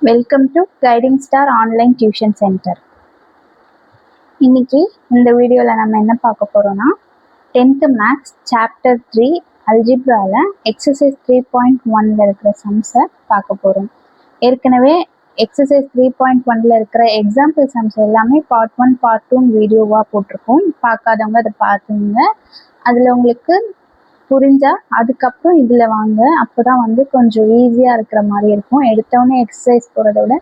Welcome to guiding star online tuition centre. இன்னைக்கு இந்த வீடியோவில் நம்ம என்ன பார்க்க போகிறோம்னா 10th மேக்ஸ் சாப்டர் 3 அல்ஜிப்ராவில் எக்ஸசைஸ் 3.1 இருக்கிற சம்ஸை பார்க்க போகிறோம். ஏற்கனவே எக்ஸசைஸ் 3.1 இருக்கிற எக்ஸாம்பிள் சம்ஸ் எல்லாமே பார்ட் 1 பார்ட் 2 வீடியோவாக போட்டிருக்கோம். பார்க்காதவங்க அதை பார்த்துங்க. அதில் உங்களுக்கு புரிஞ்சா அதுக்கப்புறம் இதில் வாங்க. அப்போ தான் கொஞ்சம் ஈஸியாக இருக்கிற மாதிரி இருக்கும். எடுத்தோடனே எக்ஸசைஸ் போகிறத விட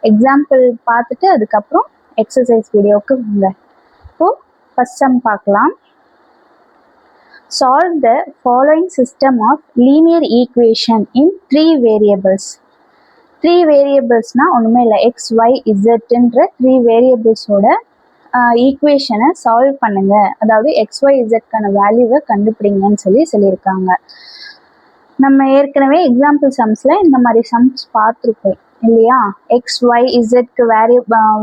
எக்ஸாம்பிள் பார்த்துட்டு அதுக்கப்புறம் எக்ஸசைஸ் வீடியோவுக்கு வாங்க. இப்போது ஃபஸ்ட் சம் பார்க்கலாம். Solve the following system of linear equation in 3 variables. 3 வேரியபிள்ஸ்னால் ஒன்றுமே இல்லை, எக்ஸ் ஒய் இசட்ன்ற 3 வேரியபிள்ஸோட ஈக்குவேஷனை சால்வ் பண்ணுங்க, அதாவது எக்ஸ் ஒய் இசட்கான வேல்யூவை கண்டுபிடிங்கன்னு சொல்லியிருக்காங்க. நம்ம ஏற்கனவே எக்ஸாம்பிள் சம்ஸில் இந்த மாதிரி சம்ஸ் பார்த்துருக்கோம் இல்லையா? எக்ஸ் ஒய் இசட்க்கு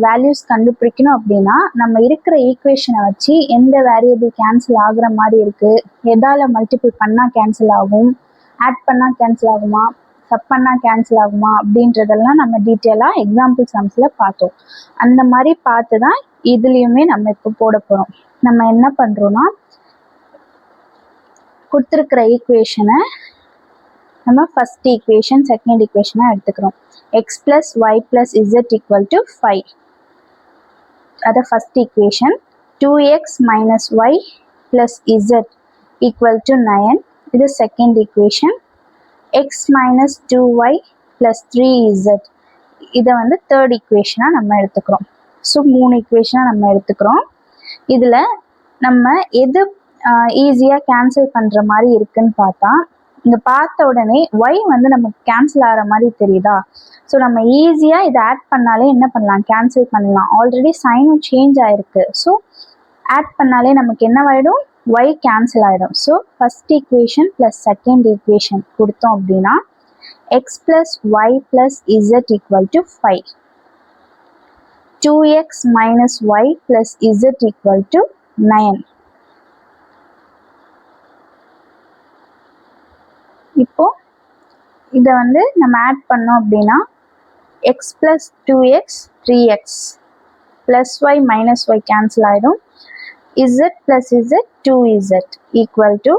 வேல்யூஸ் கண்டுபிடிக்கணும் அப்படின்னா நம்ம இருக்கிற ஈக்குவேஷனை வச்சு எந்த வேரியபிள் கேன்சல் ஆகுற மாதிரி இருக்குது, எதால் மல்டிபிள் பண்ணால் கேன்சல் ஆகும், ஆட் பண்ணால் கேன்சல் ஆகுமா, சப் பண்ணால் கேன்சல் ஆகுமா அப்படின்றதெல்லாம் நம்ம டீட்டெயிலாக எக்ஸாம்பிள் சம்ஸில் பார்த்தோம். அந்த மாதிரி பார்த்து தான் இதுலேயுமே நம்ம இப்போ போட போகிறோம். நம்ம என்ன பண்ணுறோன்னா, கொடுத்துருக்கிற ஈக்குவேஷனை நம்ம ஃபஸ்ட் ஈக்குவேஷன் செகண்ட் ஈக்குவேஷனாக எடுத்துக்கிறோம். X plus y plus z equal to 5. அதை first equation. 2x minus y plus z equal to 9. இது second equation. x minus 2y plus 3z இதை தேர்ட் ஈக்குவேஷனாக நம்ம எடுத்துக்கிறோம். ஸோ 3 ஈக்குவேஷனாக நம்ம எடுத்துக்கிறோம். இதில் நம்ம எது ஈஸியாக கேன்சல் பண்ணுற மாதிரி இருக்குன்னு பார்த்தா, இங்கே பார்த்த உடனே y நமக்கு கேன்சல் ஆகிற மாதிரி தெரியுதா? ஸோ நம்ம ஈஸியாக இதை ஆட் பண்ணாலே என்ன பண்ணலாம், கேன்சல் பண்ணலாம். ஆல்ரெடி சைனும் சேஞ்ச் ஆகிருக்கு. ஸோ ஆட் பண்ணாலே நமக்கு என்ன ஆகிடும், y கேன்சல் ஆகிடும். So first equation plus second equation கொடுத்தோம் அப்படின்னா x plus y plus z equal to 5. 2x minus y plus z equal to 9. இப்போ இதை நம்ம ஆட் பண்ணோம் அப்படின்னா x plus 2x 3x plus y minus y cancel ஆகிடும். z plus z 2z equal to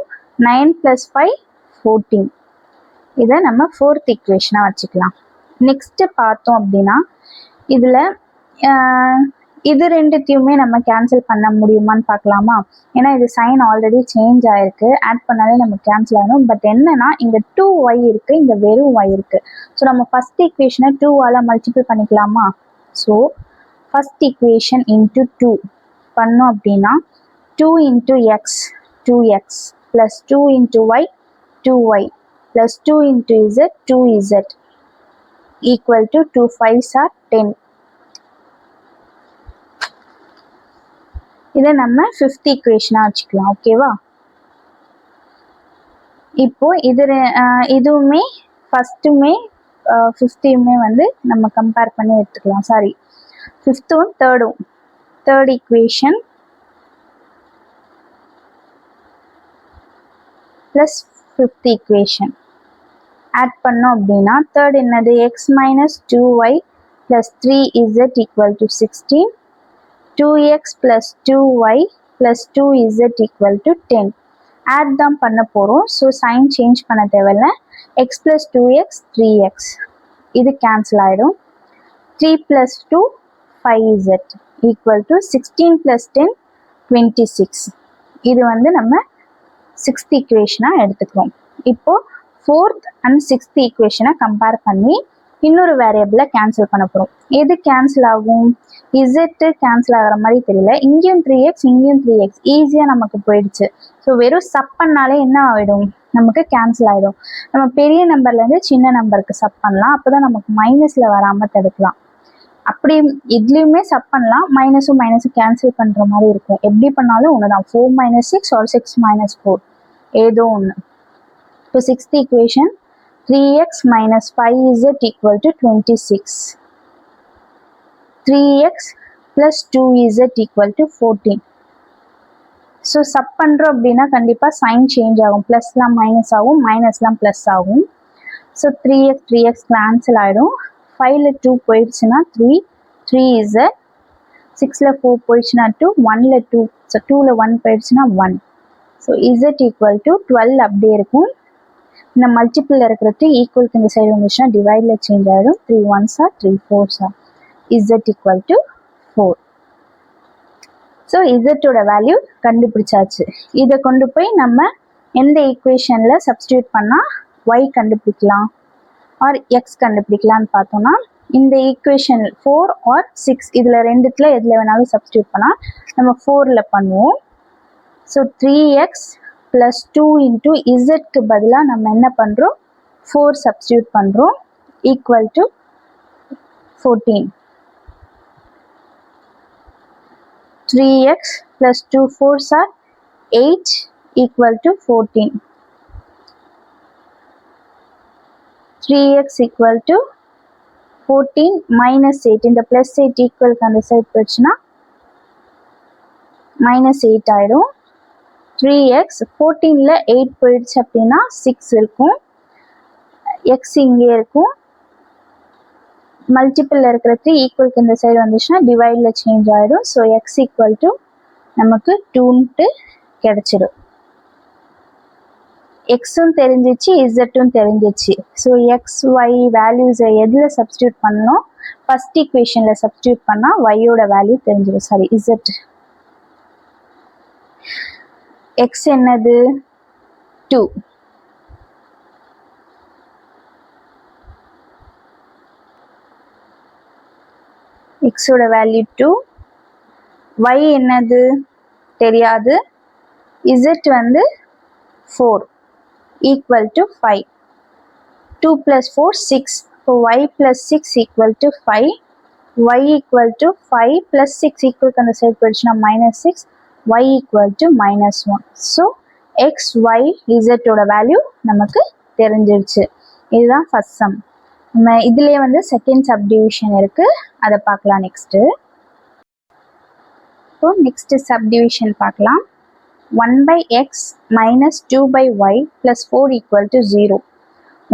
9 plus 5 14. இதை நம்ம fourth ஈக்குவேஷனாக வச்சுக்கலாம். Next பார்த்தோம் அப்படின்னா இதில் இது ரெண்டுத்தையுமே நம்ம கேன்சல் பண்ண முடியுமான்னு பார்க்கலாமா? ஏன்னா இது சைன் ஆல்ரெடி சேஞ்ச் ஆகிருக்கு. ஆட் பண்ணாலே நமக்கு கேன்சல் ஆகிடும். பட் என்னன்னா இங்கே 2y இருக்குது, இங்கே வெறும் y இருக்குது. ஸோ நம்ம ஃபஸ்ட் ஈக்குவேஷனை 2ஆல் மல்டிபிள் பண்ணிக்கலாமா? ஸோ ஃபஸ்ட் ஈக்குவேஷன் இன்ட்டு 2 பண்ணோம் அப்படின்னா 2 into x 2x plus 2 into y 2y plus 2 into z 2z equal to 2 5s are 10. இதை நம்ம ஃபிஃப்த் ஈக்குவேஷனாக வச்சுக்கலாம். ஓகேவா? இப்போ இதுவுமே ஃபஸ்ட்டுமே ஃபிஃப்த்தையுமே நம்ம கம்பேர் பண்ணி எடுத்துக்கலாம். சாரி, ஃபிஃப்த்தும் third equation plus fifth equation add பண்ணோம் அப்படின்னா தேர்ட் என்னது, x minus 2y plus 3z equal to 16. 2x plus 2y plus 2z equal to 10. Add தான் பண்ண போகிறோம். ஸோ சைன் சேஞ்ச் பண்ண தேவையில்ல. எக்ஸ் ப்ளஸ் 2x 3x இது கேன்சல் ஆகிடும். 3 plus 2 5z equal to 16 plus 10 26. இது நம்ம சிக்ஸ்த் ஈக்குவேஷனாக எடுத்துக்கிறோம். இப்போது ஃபோர்த் அண்ட் சிக்ஸ்த் ஈக்குவேஷனை கம்பேர் பண்ணி இன்னொரு வேரியபிளை கேன்சல் பண்ண போகிறோம். எது கேன்சல் ஆகும், இசட்டு கேன்சல் ஆகிற மாதிரி தெரியல. இங்கேயும் 3x இங்கேயும் 3x ஈஸியாக நமக்கு போயிடுச்சு. ஸோ வெறும் சப் பண்ணாலே என்ன ஆகிடும், நமக்கு கேன்சல் ஆகிடும். நம்ம பெரிய நம்பர்லேருந்து சின்ன நம்பருக்கு சப் பண்ணலாம். அப்போ தான் நமக்கு மைனஸில் வராமல் தடுக்கலாம். அப்படி இதுலேயுமே சப் பண்ணலாம். மைனஸும் கேன்சல் பண்ணுற மாதிரி இருக்கும். எப்படி பண்ணாலும் ஒன்று தான். 4 minus 6 or 6 minus 4 ஏதோ ஒன்று. இப்போ sixth equation 3x minus 5z equal to 26. 3x plus 2z equal to 14. So sub பண்ணுறோம் அப்படின்னா கண்டிப்பாக சைன் சேஞ்ச் ஆகும். ப்ளஸ்லாம் மைனஸ் ஆகும், மைனஸ்லாம் ப்ளஸ் ஆகும். ஸோ 3x கேன்சல் ஆகிடும். 5ல 2 போயிடுச்சுன்னா 3, 3 இஸ் 6ல 4 போயிடுச்சுன்னா 2, 1ல 2, ஸோ 2ல 1 போயிடுச்சுன்னா 1. ஸோ இசட் ஈக்குவல் டு 12 அப்படியே இருக்கும். இந்த மல்டிபிள் இருக்கிறது ஈக்குவலுக்கு இந்த சைடு வந்துச்சுன்னா டிவைடில் சேஞ்ச் ஆகிடும். 3 1s are 3 4s are. Z equal to 4. So இசட்டோட வேல்யூ கண்டுபிடிச்சாச்சு. இதை கொண்டு போய் நம்ம எந்த ஈக்குவேஷனில் சப்ஸ்டியூட் பண்ணால் ஒய் கண்டுபிடிக்கலாம் ஆர் எக்ஸ் கண்டுபிடிக்கலான்னு பார்த்தோம்னா இந்த ஈக்குவேஷன் 4 ஆர் 6 இதில் ரெண்டுத்தில் எதில் வேணாலும் சப்ஸ்டியூட் பண்ணால் நம்ம 4ல் பண்ணுவோம். ஸோ 3x + 2 இன்ட்டு இசட்க்கு பதிலாக நம்ம என்ன பண்ணுறோம் 4 சப்ஸ்டியூட் பண்ணுறோம் equal to 14. 3x + 2 4s are 8 equal to 14. 3x equal to 14 minus 8. இந்த plus 8 equal அந்த சைட் போயிடுச்சுன்னா minus 8 ஆயிடும். 3x 14ல 8 போயிடுச்சு அப்படின்னா 6 இருக்கும். x இங்கே இருக்கும். மல்டிபிள் இருக்கிற 3 ஈக்குவலுக்கு இந்த சைடு வந்துச்சுன்னா டிவைடில் சேஞ்ச் ஆகிடும். ஸோ எக்ஸ் ஈக்குவல் டு நமக்கு 2ன்ட்டு கிடச்சிடும். எக்ஸும் தெரிஞ்சிச்சு இசட்டும் தெரிஞ்சிச்சு. ஸோ எக்ஸ் ஒய் வேல்யூஸை எதில் சப்ஸ்டியூட் பண்ணணும் ஃபர்ஸ்ட் ஈக்குவேஷனில் சப்ஸ்டியூட் பண்ணால் ஒய்யோட வேல்யூ தெரிஞ்சிடும். Sorry Z. எக்ஸ் என்னது 2. எக்ஸோட வேல்யூ 2. y என்னது தெரியாது. z வந்து 4 ஈக்குவல் டு 5. 2 + 4 6. இப்போ y + 6 equal to 5. y equal to 5 + 6 ஈக்குவலுக்கு அந்த சைட் போயிடுச்சுன்னா -6. y equal to -1. So x y இசட்டோட வேல்யூ நமக்கு தெரிஞ்சிடுச்சு. இதுதான் ஃபர்ஸ்ட் சம். நம்ம இதுலேயே வந்து செகண்ட் சப்டிவிஷன் இருக்குது, அதை பார்க்கலாம் நெக்ஸ்ட்டு. இப்போ நெக்ஸ்ட்டு சப்டிவிஷன் பார்க்கலாம். 1/x - 2/y + 4 = 0.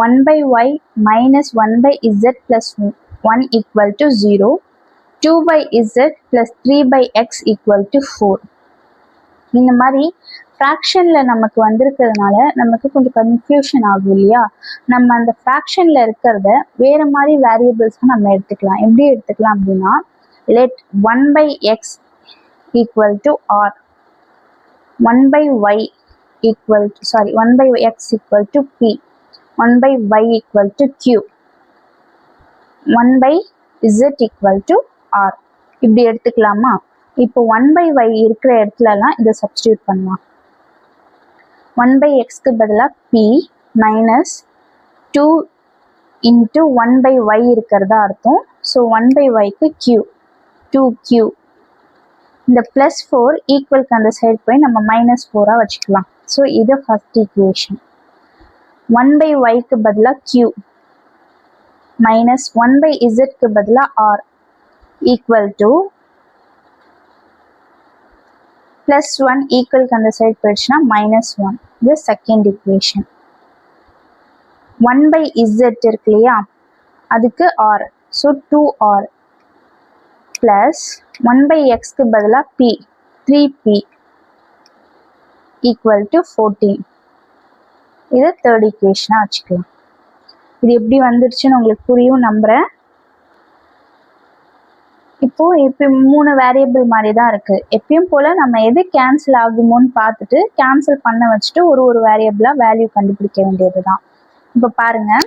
1/y - 1/z + 1 = 0. 2/z + 3/x = 4. இந்த மாதிரி ஃப்ராக்ஷனில் நமக்கு வந்திருக்கிறதுனால நமக்கு கொஞ்சம் கன்ஃபியூஷன் ஆகும் இல்லையா. நம்ம அந்த ஃப்ராக்ஷனில் இருக்கிறத வேறு மாதிரி வேரியபிள்ஸை நம்ம எடுத்துக்கலாம். எப்படி எடுத்துக்கலாம் அப்படின்னா let 1/x = r, 1/y = 1/x = p, 1/y = q, 1/z = r இப்படி எடுத்துக்கலாமா. இப்போ 1/y இருக்கிற இடத்துலலாம் இதை சப்ஸ்டியூட் பண்ணலாம். 1/xக்கு பதிலாக p - 2 × 1/y இருக்கிறதா அர்த்தம். ஸோ 1/yக்கு q, 2q. இந்த +4 ஈக்குவலுக்கு அந்த சைடு போய் நம்ம -4 வச்சுக்கலாம். ஸோ இது ஃபர்ஸ்ட் ஈக்குவேஷன். 1/yக்கு பதிலாக q - 1/zக்கு பதிலாக r ஈக்குவல் டு +1 ஈக்குவலுக்கு அந்த சைடு போயிடுச்சுன்னா -1. இது செகண்ட் ஈக்குவேஷன். 1/z இருக்கு இல்லையா, அதுக்கு r, ஸோ 2r ப்ளஸ் 1/xக்கு பதிலாக p, 3p = 14. இது தேர்ட் ஈக்குவேஷனாக வச்சுக்கலாம். இது எப்படி வந்துருச்சுன்னு உங்களுக்கு புரியும் நம்புகிறேன். இப்போ 3 வேரியபிள் மாதிரி தான் இருக்குது. எப்பயும் போல் நம்ம எது கேன்சல் ஆகுமோன்னு பார்த்துட்டு கேன்சல் பண்ண வச்சுட்டு ஒரு வேரியபிளாக வேல்யூ கண்டுபிடிக்க வேண்டியது தான். இப்போ பாருங்கள்,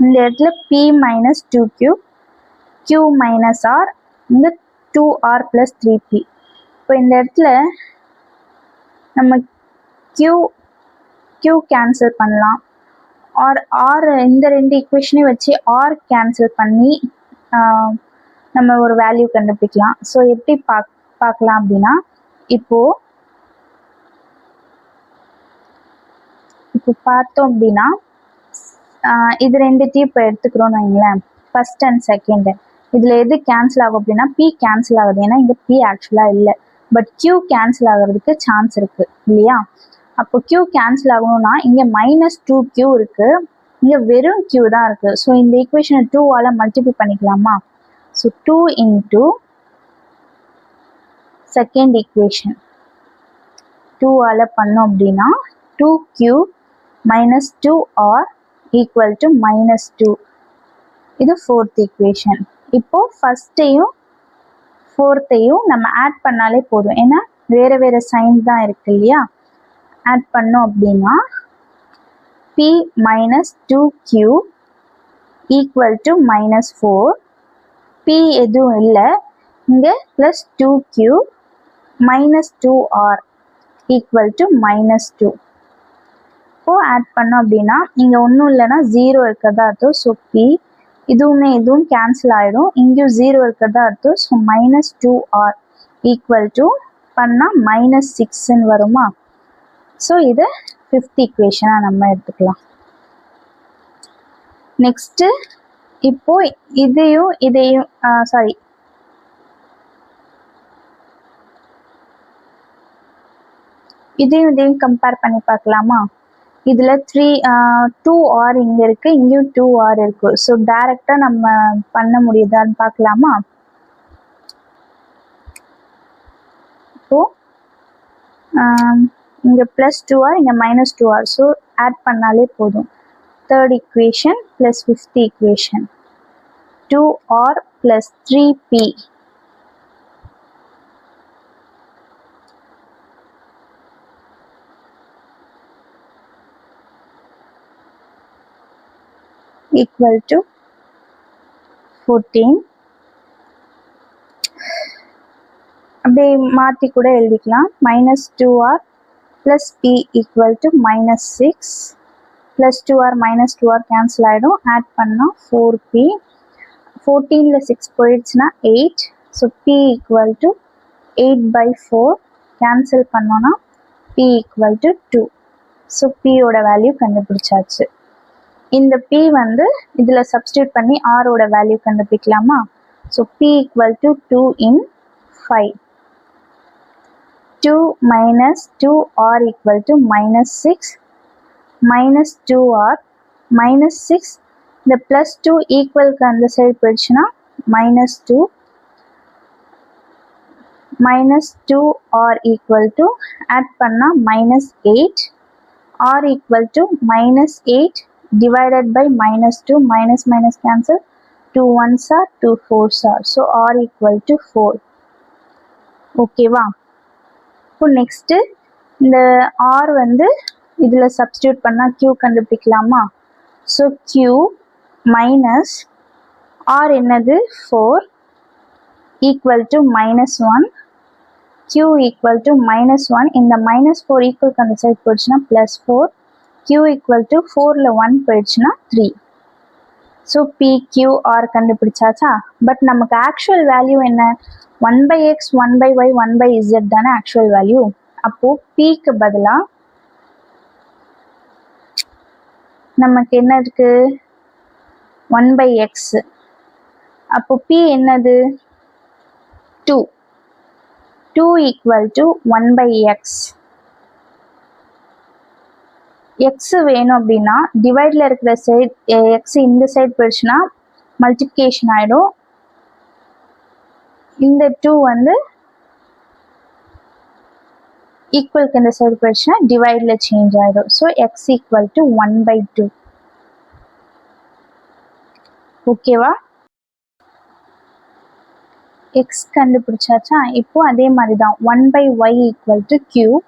இந்த இடத்துல p - 2q, q - r, இந்த 2r + 3p. இப்போ இந்த இடத்துல நம்ம q கேன்சல் பண்ணலாம். r இந்த ரெண்டு ஈக்குவேஷனையும் வச்சு r கேன்சல் பண்ணி நம்ம ஒரு வேல்யூ கண்டுபிடிக்கலாம். ஸோ எப்படி பார்க்கலாம் அப்படின்னா இப்போ பார்த்தோம் அப்படின்னா இது ரெண்டுத்தையும் இப்போ எடுத்துக்கிறோன்னு வைங்களேன், ஃபர்ஸ்ட் அண்ட் செகண்ட். இதில் எது கேன்சல் ஆகும் அப்படின்னா p கேன்சல் ஆகுது. ஏன்னா இங்கே p ஆக்சுவலாக இல்லை, பட் q கேன்சல் ஆகிறதுக்கு சான்ஸ் இருக்குது இல்லையா. அப்போ q கேன்சல் ஆகணும்னா இங்கே -2q இருக்குது, இங்கே வெறும் q தான் இருக்குது. ஸோ இந்த ஈக்குவேஷனை 2ஆல் மல்டிப்ளை பண்ணிக்கலாமா? ஸோ 2 இன்ட்டு செகண்ட் ஈக்குவேஷன் 2ஆல் பண்ணோம் அப்படின்னா 2q minus 2r equal to -2. இது ஃபோர்த் ஈக்குவேஷன். இப்போ ஃபஸ்ட்டையும் ஃபோர்த்தையும் நம்ம ஆட் பண்ணாலே போதும், ஏன்னா வேறு வேறு சைன் தான் இருக்கு இல்லையா. ஆட் பண்ணோம் அப்படின்னா p minus 2q equal to -4. p எதுவும் இல்லை, இங்கே plus 2q minus 2r equal to -2. இப்போது ஆட் பண்ணோம் அப்படின்னா இங்கே ஒன்றும் இல்லைன்னா 0 இருக்கிறதா அர்த்தம். ஸோ p இதுவுமே இதுவும் கேன்சல் ஆகிடும், இங்கேயும் 0 இருக்கிறதா அர்த்தம். ஸோ -2r ஈக்குவல் டு பண்ணால் -6ன்னு வருமா. ஸோ இதை ஃபிஃப்த் ஈக்குவேஷனாக நம்ம எடுத்துக்கலாம். நெக்ஸ்ட்டு இப்போ இதையும் இதையும் இதையும் கம்பேர் பண்ணி பார்க்கலாமா? இதில் 2r இங்கே இருக்குது, இங்கேயும் 2r இருக்குது. ஸோ டைரெக்டாக நம்ம பண்ண முடியுதான்னு பார்க்கலாமா? இப்போது இங்கே ப்ளஸ் 2r, இங்கே -2r. ஸோ ஆட் பண்ணாலே போதும். Third equation plus fifth equation 2r plus 3p equal to 14. அப்படியே மாற்றி கூட எழுதிக்கலாம். -2r plus p equal to -6 plus 2r minus 2r cancel ஆகிடும். ஆட் பண்ணால் 4p. 14ல் 6 போயிடுச்சுன்னா 8. So p equal to 8/4 cancel பண்ணோன்னா p equal to 2. ஸோ pயோட வேல்யூ கண்டுபிடிச்சாச்சு. இந்த p வந்து இதில் சப்ஸ்டியூட் பண்ணி r-ஓட வேல்யூ கண்டுபிடிக்கலாமா? So p equal to 2 in 5. 2 minus 2r equal to -6 minus 2r minus 6. இந்த ப்ளஸ் 2 ஈக்குவலுக்கு அந்த சைடு போயிடுச்சுன்னா -2 minus 2r equal to add பண்ணால் -8. r equal to -8 divided by -2. minus minus cancel. 2 1s are 2 4s are. So r equal to 4. ஓகேவா? இப்போ next இந்த r வந்து இதில் substitute பண்ணால் q கண்டுபிடிக்கலாமா? ஸோ q மைனஸ் r என்னது 4 equal to -1. q equal to -1. இந்த -4 ஈக்குவலுக்கு அந்த சைடு போயிடுச்சுன்னா +4. q equal to 4ல் 1 போயிடுச்சுன்னா 3. So PQR கண்டுபிடிச்சாச்சா? பட் நமக்கு ஆக்சுவல் வேல்யூ என்ன? 1/x 1/y 1/z தானே ஆக்சுவல் வேல்யூ. அப்போது Pக்கு பதிலாக நமக்கு என்ன இருக்குது? 1/x. அப்போ P என்னது? 2. 2 equal to 1/x. எக்ஸ் வேணும் அப்படின்னா டிவைடில் இருக்கிற சைட் எக்ஸ் இந்த சைட் போயிடுச்சுன்னா மல்டிப்ளிகேஷன் ஆகிடும். இந்த 2 வந்து ஈக்குவலுக்கு இந்த சைடு போயிடுச்சுன்னா டிவைடில் சேஞ்ச் ஆகிடும். So X equal to 1/2. ஓகேவா? எக்ஸ் கண்டுபிடிச்சாச்சா? இப்போ அதே மாதிரி தான் 1/y equal to q.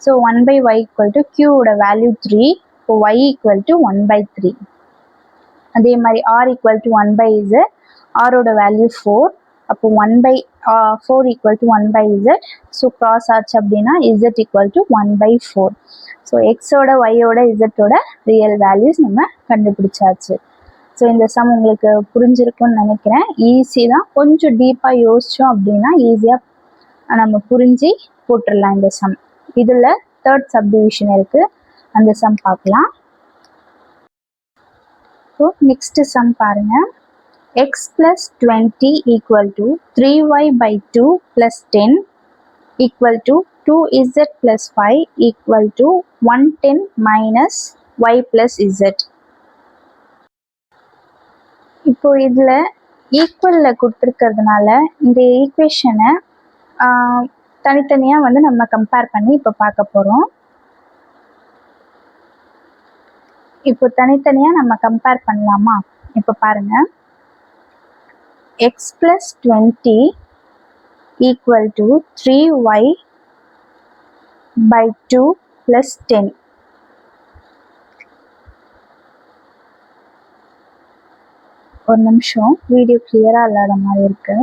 So 1/y equal to q ஓட வேல்யூ 3. இப்போ y equal to 1/3. அதே மாதிரி r equal to 1/z. r ஓட வேல்யூ 4. அப்போ 4 equal to 1/z. So cross ஆச்சு அப்படின்னா z equal to 1/4. ஸோ எக்ஸோட ஒய்யோட இசட்டோட ரியல் வேல்யூஸ் நம்ம கண்டுபிடிச்சாச்சு. ஸோ இந்த சம் உங்களுக்கு புரிஞ்சிருக்கும்னு நினைக்கிறேன். ஈஸி தான், கொஞ்சம் டீப்பாக யோசித்தோம் அப்படின்னா ஈஸியாக நம்ம புரிஞ்சு போட்டுடலாம் இந்த சம். இதில் தேர்ட் சப்டிவிஷன் இருக்குது, அந்த சம் பார்க்கலாம். ஸோ நெக்ஸ்ட் சம் பாருங்கள். x plus 20 equal to 3y/2 plus 10 equal to 2z plus 5 equal to 110 minus y plus z. இப்போ இதில் ஈக்குவலில் கொடுத்துருக்கிறதுனால இந்த ஈக்குவேஷனை தனித்தனியாக வந்து நம்ம கம்பேர் பண்ணி இப்போ பார்க்க போகிறோம். இப்போ தனித்தனியாக நம்ம கம்பேர் பண்ணலாமா? இப்போ பாருங்கள், X plus 20 equal to 3y by 2 plus 10. ஒரு நிமிஷம், வீடியோ கிளியராக இல்லாத மாதிரி இருக்கு.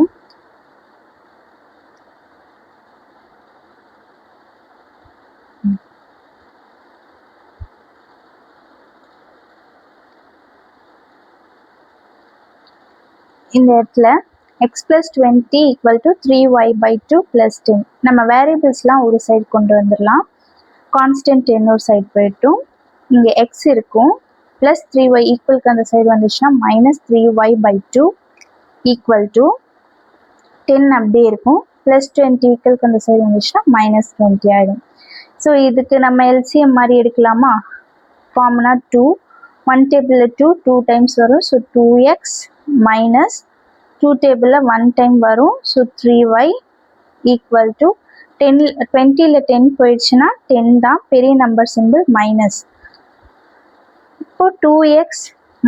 இந்த இடத்துல X plus 20 equal to 3y by 2 plus 10. நம்ம வேரியபிள்ஸ்லாம் ஒரு சைடு கொண்டு வந்துடலாம், கான்ஸ்டன்ட் இன்னொரு சைடு போயிட்டும். இங்கே எக்ஸ் இருக்கும், ப்ளஸ் 3y ஈக்குவலுக்கு அந்த சைடு வந்துச்சுன்னா minus 3y by 2 equal to 10 அப்படியே இருக்கும், ப்ளஸ் 20 ஈக்குவலுக்கு அந்த சைடு வந்துச்சுன்னா மைனஸ் 20 ஆகிடும். ஸோ இதுக்கு நம்ம எல்சிஎம் மாதிரி எடுக்கலாமா? காமனாக 2, 1 டேபிளில் 2 டைம்ஸ் வரும், ஸோ 2x மைனஸ் 2 டேபிளில் 1 டைம் வரும், ஸோ 3y ஈக்குவல் டு 20ல் 10 போயிடுச்சுன்னா 10 தான், பெரிய நம்பர் சிம்பிள் மைனஸ். இப்போ 2x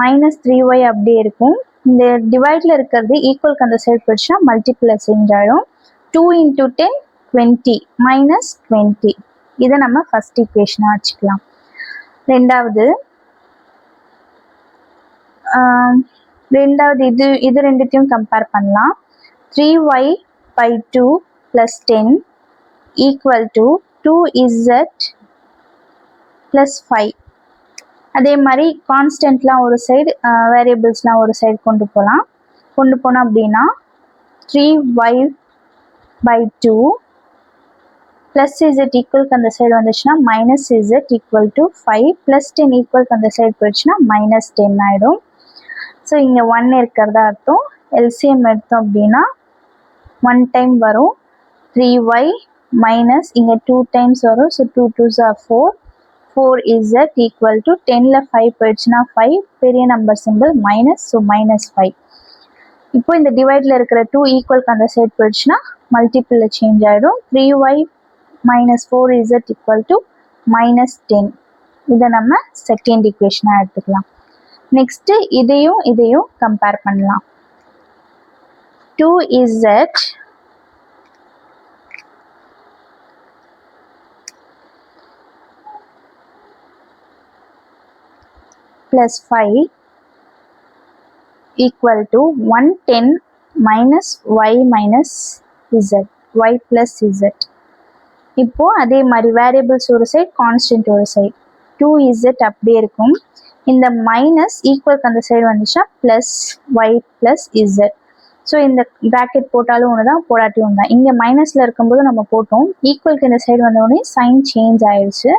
மைனஸ் 3y அப்படியே இருக்கும். இந்த டிவைடில் இருக்கிறது ஈக்குவலுக்கு அந்த சைடு போயிடுச்சுன்னா மல்டிபிளில் சேஞ்ச் ஆகிடும். 2 × 10 20 மைனஸ் 20. இதை நம்ம ஃபஸ்ட் ஈக்குவேஷனாக வச்சுக்கலாம். ரெண்டாவது இது ரெண்டுத்தையும் கம்பேர் பண்ணலாம். 3y by 2 plus 10 equal to 2z plus 5. அதே மாதிரி கான்ஸ்டன்ட்லாம் ஒரு சைடு, வேரியபிள்ஸ்லாம் ஒரு சைடு கொண்டு போனோம் அப்படின்னா 3y by 2 ப்ளஸ் z ஈக்குவலுக்கு அந்த சைடு வந்துச்சுன்னா minus z equal to 5 plus 10 ஈக்குவலுக்கு அந்த சைடு போயிடுச்சுன்னா மைனஸ் 10 ஆகிடும். ஸோ இங்கே 1 இருக்கிறதா அர்த்தம். எல்சிஎம் எடுத்தோம் அப்படின்னா 1 டைம் வரும், 3y மைனஸ் இங்கே 2 டைம்ஸ் வரும், so 2 2s are 4, 4z equal to 10ல் 5 போயிடுச்சுன்னா 5, பெரிய number simple minus, so minus 5. இப்போ இந்த டிவைடில் இருக்கிற 2 ஈக்குவலுக்கு அந்த சைடு போயிடுச்சுன்னா மல்டிபிளில் சேஞ்ச் ஆகிடும். 3y minus 4z equal to minus 10. இதை நம்ம செகண்ட் ஈக்குவேஷனாக எடுத்துக்கலாம். நெக்ஸ்ட்டு இதையும் கம்பேர் பண்ணலாம். 2z plus 5 equal to 110 minus y minus z, y plus z. இப்போ அதே மாதிரி வேரியபிள்ஸ் ஒரு சைடு, கான்ஸ்டன்ட் ஒரு சைடு. 2z அப்படியே இருக்கும், இந்த மைனஸ் ஈக்குவலுக்கு அந்த சைடு வந்துச்சுன்னா plus y plus z. So இந்த ப்ராக்கெட் போட்டாலும் ஒன்று தான், போடாட்டியும் ஒன்று தான். இங்கே மைனஸில் இருக்கும்போது நம்ம போட்டோம், ஈக்குவலுக்கு இந்த சைடு வந்தோடனே சைன் சேஞ்ச் ஆயிடுச்சு.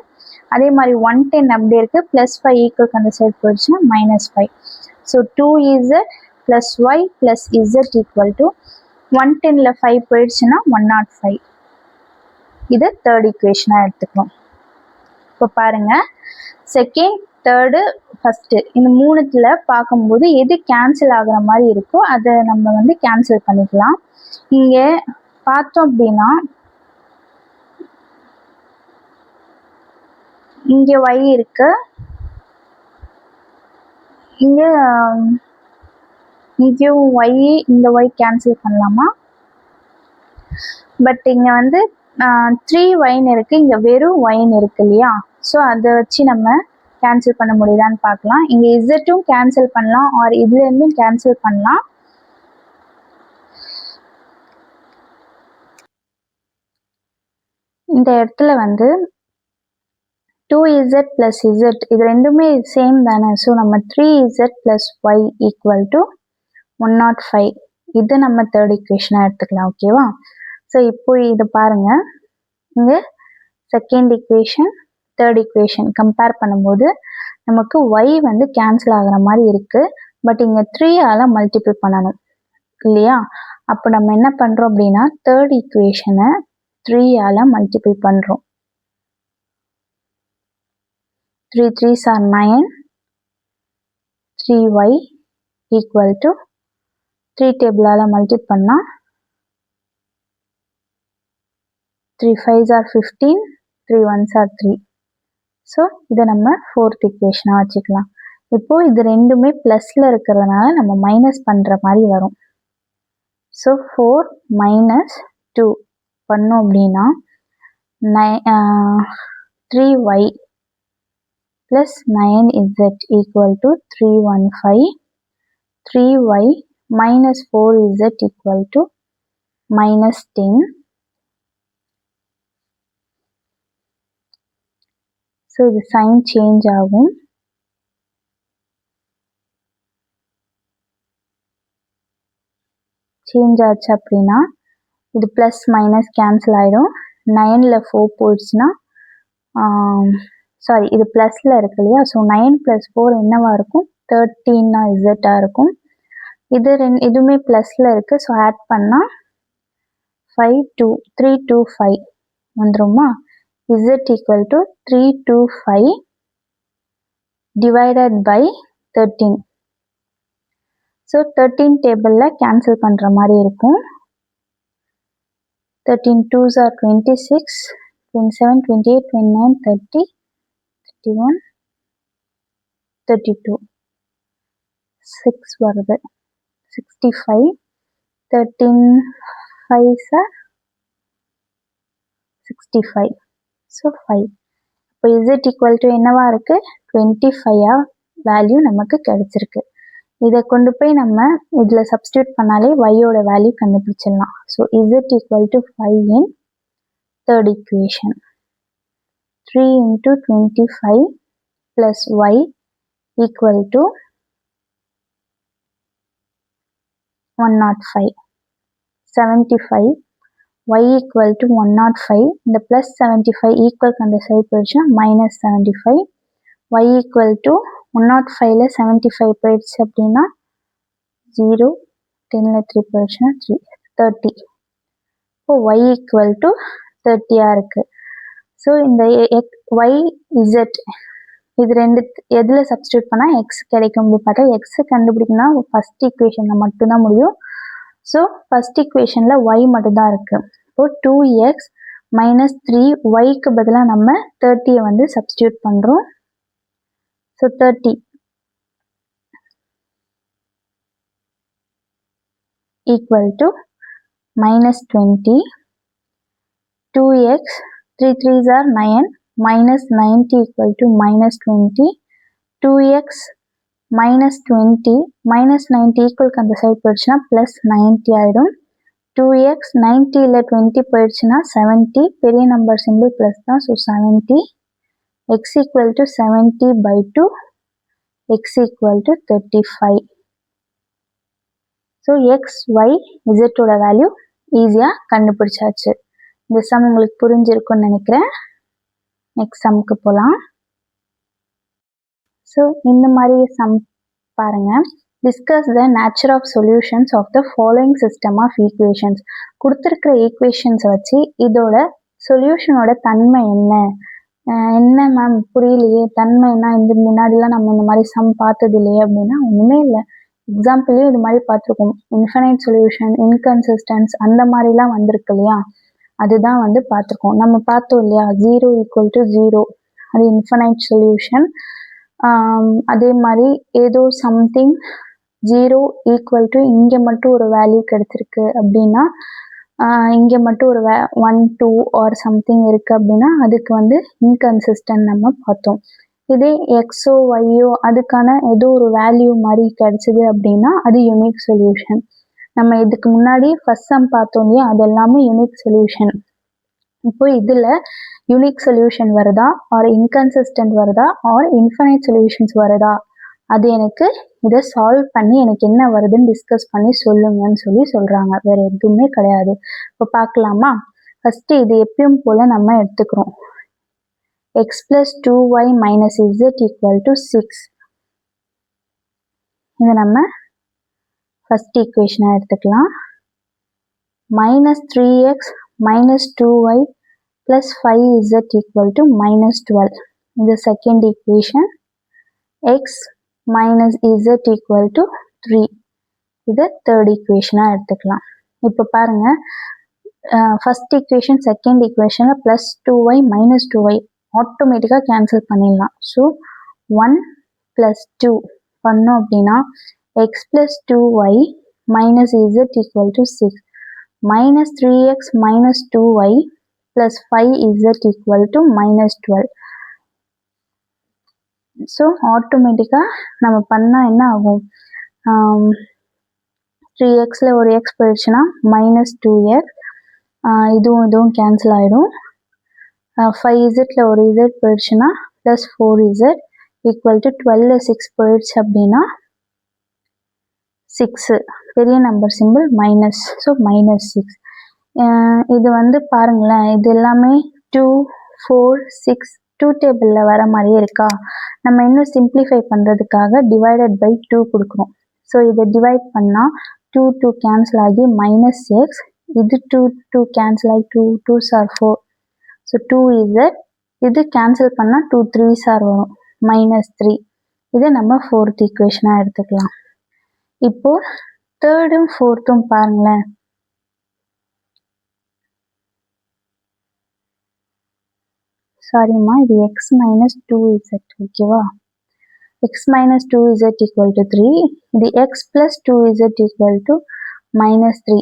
அதே மாதிரி 110 அப்படியே இருக்குது, ப்ளஸ் 5 ஈக்குவலுக்கு அந்த சைடு போயிடுச்சுன்னா minus 5. So 2z plus y plus z equal to 110ல் 5 போயிடுச்சுன்னா 105. இது தேர்ட் ஈக்குவேஷனாக எடுத்துக்கிறோம். இப்போ பாருங்கள், செகண்ட், தேர்டு, ஃபஸ்ட்டு, இந்த மூணுத்தில் பார்க்கும்போது எது கேன்சல் ஆகிற மாதிரி இருக்கோ அதை நம்ம வந்து கேன்சல் பண்ணிக்கலாம். இங்கே பார்த்தோம் அப்படின்னா இங்கே y இருக்கு, இங்கேயும் y, இந்த y கேன்சல் பண்ணலாமா? பட் இங்கே வந்து 3y இருக்குது, இங்கே வெறும் y இருக்கு இல்லையா? ஸோ அதை வச்சு நம்ம கேன்சல் பண்ண முடியுதான்னு பார்க்கலாம். இங்கே இசட்டும் கேன்சல் பண்ணலாம், ஆர் இதுலேருந்தும் கேன்சல் பண்ணலாம். இந்த இடத்துல வந்து 2z plus z இது ரெண்டுமே சேம் தானே. ஸோ நம்ம 3z plus y equal to 105. இது நம்ம தேர்ட் ஈக்குவேஷனாக எடுத்துக்கலாம். ஓகேவா? ஸோ இப்போ இது பாருங்கள், இங்கே second equation, third equation compare பண்ணும்போது நமக்கு y வந்து கேன்சல் ஆகிற மாதிரி இருக்குது. பட் இங்கே 3ஆல் மல்டிபிள் பண்ணணும் இல்லையா? அப்போ நம்ம என்ன பண்ணுறோம் அப்படின்னா தேர்ட் ஈக்குவேஷனை 3ஆல் மல்டிபிள் பண்ணுறோம். 3 3s are 9, 3y equal to 3 டேபிளால் multi பண்ணால் 3 5s are 15, 3 1s are 3. So இதை நம்ம ஃபோர்த் இக்குவேஷனாக வச்சுக்கலாம். இப்போது இது ரெண்டுமே ப்ளஸில் இருக்கிறதுனால நம்ம மைனஸ் பண்ணுற மாதிரி வரும். ஸோ 4 minus 2 பண்ணோம் அப்படின்னா 3y plus 9z equal to 315. 3y minus 4z equal to minus 10. So இது சைன் சேஞ்ச் ஆகும். சேஞ்ச் ஆச்சு அப்படின்னா இது ப்ளஸ் மைனஸ் கேன்சல் ஆகிடும். 9ல் 4 போயிடுச்சுன்னா சாரி இது ப்ளஸில் இருக்கு இல்லையா, ஸோ 9 + 4 என்னவா இருக்கும், 13 இசட்டாக இருக்கும். இது இதுவுமே ப்ளஸில் இருக்குது, ஸோ ஆட் பண்ணால் 5 2 3 2 5 வந்துருமா. Z equal to 3 2 5 divided by 13. So 13 டேபிளில் கேன்சல் பண்ணுற மாதிரி இருக்கும். 13 2s are 26, 27 28 29 30 31 32 6 வருது 65. 13 5s are 65. ஸோ 5. இப்போ இசட் ஈக்குவல் டு என்னவா இருக்குது, 25 வேல்யூ நமக்கு கிடைச்சிருக்கு. இதை கொண்டு போய் நம்ம இதில் சப்ஸ்டியூட் பண்ணாலே y-ஓட வேல்யூ கண்டுபிடிச்சிடலாம். So Z equal to 5 in third equation. 3 into 25 plus y equal to 105. 75. Y equal to 105. இந்த plus 75 equal அந்த சைடு போயிடுச்சுன்னா minus 75. Y equal to 105ல் 75 போயிடுச்சு அப்படின்னா 0, 10ல் 3 போயிடுச்சுன்னா 3 30. இப்போ y equal to 30 இருக்குது. ஸோ இந்த y z இது ரெண்டு எதில் சப்ஸ்டியூட் பண்ணால் எக்ஸ் கிடைக்கும் அப்படி பார்த்தா எக்ஸு கண்டுபிடிக்கணும்னா ஃபஸ்ட் ஈக்குவேஷனில் மட்டும்தான் முடியும். ஸோ ஃபஸ்ட் ஈக்குவேஷனில் y மட்டும்தான் இருக்குது. இப்போது 2x minus 3yக்கு பதிலாக நம்ம 30 வந்து சப்ஸ்டியூட் பண்ணுறோம். So 30 equal to minus 20. 2x 3 3s are 9 minus 90 equal to minus 20. 2x minus 20 minus 90 equal அந்த சைடு போயிடுச்சுன்னா plus 90 ஆகிடும். 2x 90ல் 20 போயிடுச்சுன்னா 70. பெரிய நம்பர் சிம்பிள் ப்ளஸ் தான், so 70. x equal to 70 by 2. x equal to 35. So x y இசட்டோட value ஈஸியாக கண்டுபிடிச்சாச்சு. இந்த சம் உங்களுக்கு புரிஞ்சிருக்குன்னு நினைக்கிறேன். நெக்ஸ்ட் சம்முக்கு போகலாம். ஸோ இந்த மாதிரி சம் பாருங்கள். Discuss the nature of solutions of the following system of equations. கொடுத்துருக்கிற ஈக்குவேஷன்ஸை வச்சு இதோட சொல்யூஷனோட தன்மை என்ன, என்ன மேம் புரியலையே, தன்மைன்னா இந்த முன்னாடிலாம் நம்ம இந்த மாதிரி சம் பார்த்தது இல்லையே அப்படின்னா ஒன்றுமே இல்லை. எக்ஸாம்பிளையும் இது மாதிரி பார்த்துருக்கோம். இன்ஃபைனைட் சொல்யூஷன், இன்கன்சிஸ்டன்ஸ் அந்த மாதிரிலாம் வந்திருக்கு இல்லையா, அதுதான் வந்து பார்த்துருக்கோம். நம்ம பார்த்தோம் இல்லையா 0 ஈக்குவல் டு 0 அது இன்ஃபைனைட் சொல்யூஷன். அதே மாதிரி ஏதோ சம்திங் 0 ஈக்குவல் டு இங்கே மட்டும் ஒரு வேல்யூ கிடைச்சிருக்கு அப்படின்னா, இங்கே மட்டும் ஒரு 1 2 ஆர் சம்திங் இருக்குது அப்படின்னா அதுக்கு வந்து இன்கன்சிஸ்டன்ட் நம்ம பார்த்தோம். இதே எக்ஸோ ஒய்யோ அதுக்கான ஏதோ ஒரு வேல்யூ மாதிரி கிடைச்சிது அப்படின்னா அது யூனிக் சொல்யூஷன். நம்ம இதுக்கு முன்னாடி ஃபர்ஸ்ட் சம் பார்த்தோம் இல்லையா, அது எல்லாமே யூனிக் சொல்யூஷன். இப்போ இதில் யூனிக் சொல்யூஷன் வருதா ஆர் இன்கன்சிஸ்டன்ட் வருதா ஆர் இன்ஃபைனைட் சொல்யூஷன்ஸ் வருதா, அது எனக்கு இதை சால்வ் பண்ணி எனக்கு என்ன வருதுன்னு டிஸ்கஸ் பண்ணி சொல்லுங்கன்னு சொல்கிறாங்க. வேறு எதுவுமே கிடையாது. இப்போ பார்க்கலாமா. ஃபஸ்ட்டு இது எப்பயும் போல் நம்ம எடுத்துக்கிறோம். x plus 2y minus z equal to 6. இது நம்ம ஃபர்ஸ்ட் ஈக்குவேஷனாக எடுத்துக்கலாம். minus 3x minus 2y plus 5z equal to minus 12. இது second equation. x minus z equal to 3. இதை தேர்ட் ஈக்குவேஷனாக எடுத்துக்கலாம். இப்போ பாருங்க, ஃபர்ஸ்ட் ஈக்குவேஷன் செகண்ட் ஈக்குவேஷனில் ப்ளஸ் 2y மைனஸ் 2y ஆட்டோமேட்டிக்காக கேன்சல் பண்ணிடலாம். ஸோ 1 + 2 பண்ணோம் அப்படின்னா x + 2y minus z equal to 6 minus 3x minus 2y plus 5z equal to minus 12. So ஆட்டோமேட்டிக்காக நம்ம பண்ணால் என்ன ஆகும், 3xல ஒரு x போயிடுச்சுன்னா minus 2x, இதுவும் கேன்சல் ஆகிடும். 5zல ஒரு z போயிடுச்சுன்னா plus 4z equal to 12ல 6 போயிடுச்சு அப்படின்னா 6, பெரிய நம்பர் சிம்பிள் மைனஸ், ஸோ -6. இது வந்து பாருங்களேன், இது எல்லாமே 2, 4, 6 2 டேபிளில் வர மாதிரியே இருக்கா. நம்ம இன்னும் சிம்பிளிஃபை பண்ணுறதுக்காக டிவைடட் பை 2 கொடுக்குறோம். ஸோ இதை டிவைட் பண்ணால் 2 2 கேன்சல் ஆகி -x, இது 2 2 கேன்சல் ஆகி 2 2s are 4, ஸோ 2z, இது கேன்சல் பண்ணால் 2 3s are வரும் -3. இதை நம்ம ஃபோர்த் ஈக்குவேஷனாக எடுத்துக்கலாம். இப்போ தேர்டும் ஃபோர்த்தும் பாருங்களேன், சாரிம்மா, இது x minus 2z, ஓகேவா. x minus 2z equal to 3, இது x plus 2z equal to -3.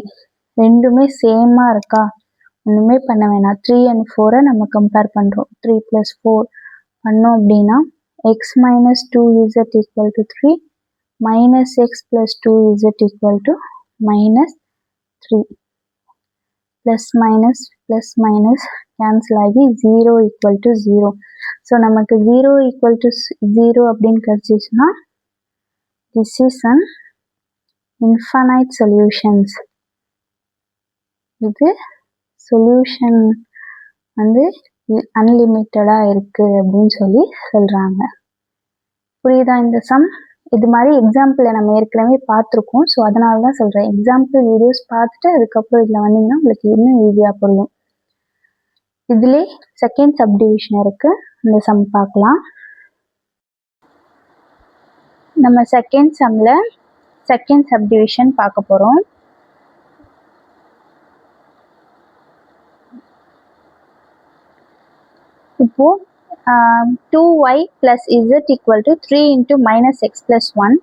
ரெண்டுமே சேமாக இருக்கா, ஒன்றுமே பண்ண வேணாம். 3 and 4 நம்ம கம்பேர் பண்ணுறோம். 3 + 4 பண்ணோம் அப்படின்னா x minus 2z equal to 3 minus x plus 2z equal to -3. plus minus cancel ஆகி 0 equal to 0. ஸோ நமக்கு 0 equal to 0 அப்படின்னு கிடைச்சிச்சுன்னா this is an infinite solutions. இது சொல்யூஷன் வந்து அன்லிமிட்டடாக இருக்குது அப்படின்னு சொல்லி சொல்கிறாங்க. புரியுதா இந்த சம்? இது மாதிரி எக்ஸாம்பிளில் நம்ம ஏற்கனவே பார்த்துருக்கோம். ஸோ அதனால தான் சொல்கிறேன், எக்ஸாம்பிள் வீடியோஸ் பார்த்துட்டு அதுக்கப்புறம் இதில் வந்தீங்கன்னா உங்களுக்கு இன்னும் ஈஸியாக புரியும். இதிலே செகண்ட் சப்டிவிஷன் இருக்குது, இந்த சம் பார்க்கலாம். நம்ம செகண்ட் சம்மில் செகண்ட் சப்டிவிஷன் பார்க்க போகிறோம். இப்போது 2y plus z equal to 3 into minus x plus 1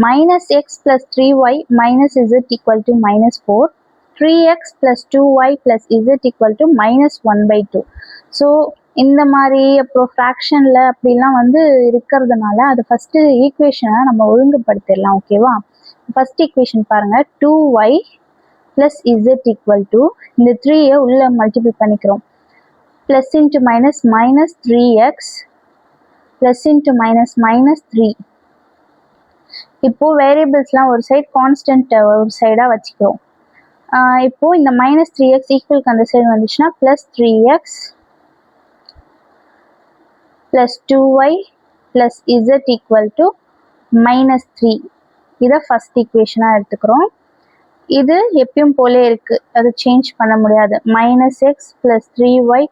minus x plus 3y minus z equal to -4, 3x plus 2y plus z equal to -1/2. So இந்த மாதிரி அப்புறம் ஃப்ராக்ஷனில் அப்படிலாம் வந்து இருக்கிறதுனால அது ஃபஸ்ட்டு ஈக்குவேஷனை நம்ம ஒழுங்குபடுத்திடலாம், ஓகேவா. ஃபஸ்ட் ஈக்குவேஷன் பாருங்கள், 2y plus z equal to இந்த 3யை உள்ளே மல்டிபிள் பண்ணிக்கிறோம். plus into minus minus 3x plus into minus minus 3. இப்போ வேரியபிள்ஸ்லாம் ஒரு சைடு, கான்ஸ்டன்ட் ஒரு சைடாக வச்சுக்கிறோம். இப்போ இந்த -3x ஈக்குவலுக்கு அந்த சைடு வந்துச்சுன்னா plus 3x plus 2y plus z equal to -3. இதை ஃபர்ஸ்ட் ஈக்குவேஷனாக எடுத்துக்கிறோம். இது எப்பயும் போலே இருக்குது, அது சேஞ்ச் பண்ண முடியாது. -x plus 3y